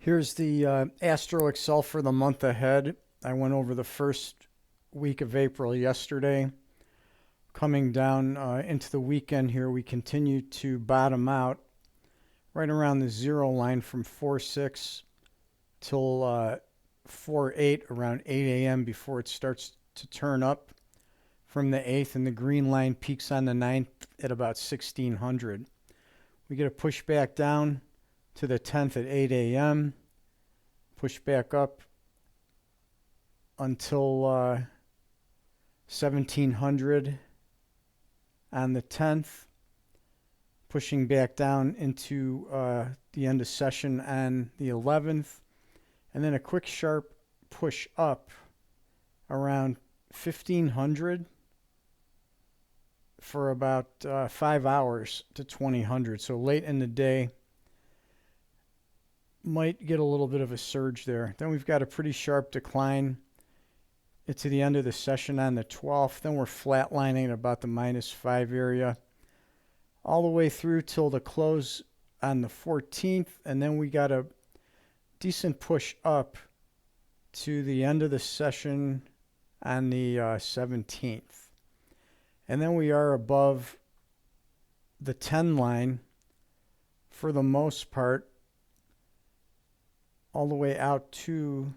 Here's the Astro Excel for the month ahead. I went over the first week of April yesterday. Coming down into the weekend here, we continue to bottom out right around the zero line from 4/6 till 4/8, around 8 a.m. before it starts to turn up from the 8th, and the green line peaks on the 9th at about 1600. We get a push back down to the 10th at 8 a.m. Push back up until 1700 on the 10th, pushing back down into the end of session on the 11th, and then a quick sharp push up around 1500 for about 5 hours to 2000. So late in the day, might get a little bit of a surge there. Then we've got a pretty sharp decline to the end of the session on the 12th. Then we're flatlining at about the -5 area all the way through till the close on the 14th. And then we got a decent push up to the end of the session on the 17th. And then we are above the 10 line for the most part, all the way out to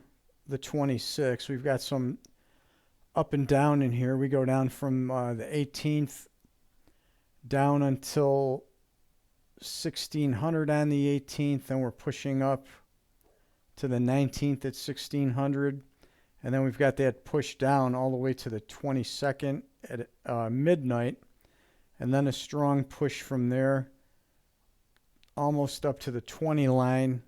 the 26th. We've got some up and down in here. We go down from the 18th down until 1600 on the 18th, and we're pushing up to the 19th at 1600, and then we've got that push down all the way to the 22nd at midnight, and then a strong push from there almost up to the 20 line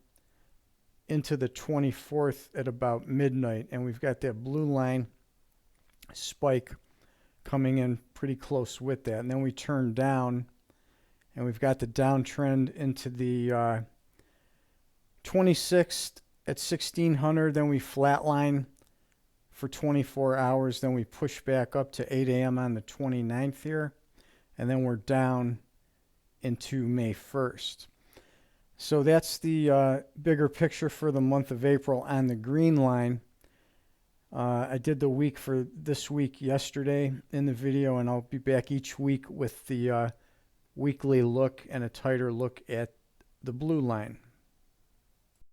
into the 24th at about midnight, and we've got that blue line spike coming in pretty close with that. And then we turn down, and we've got the downtrend into the 26th at 1600. Then we flatline for 24 hours. Then we push back up to 8 a.m. on the 29th here, and then we're down into May 1st. So that's the bigger picture for the month of April on the green line. I did the week for this week yesterday in the video, and I'll be back each week with the weekly look and a tighter look at the blue line.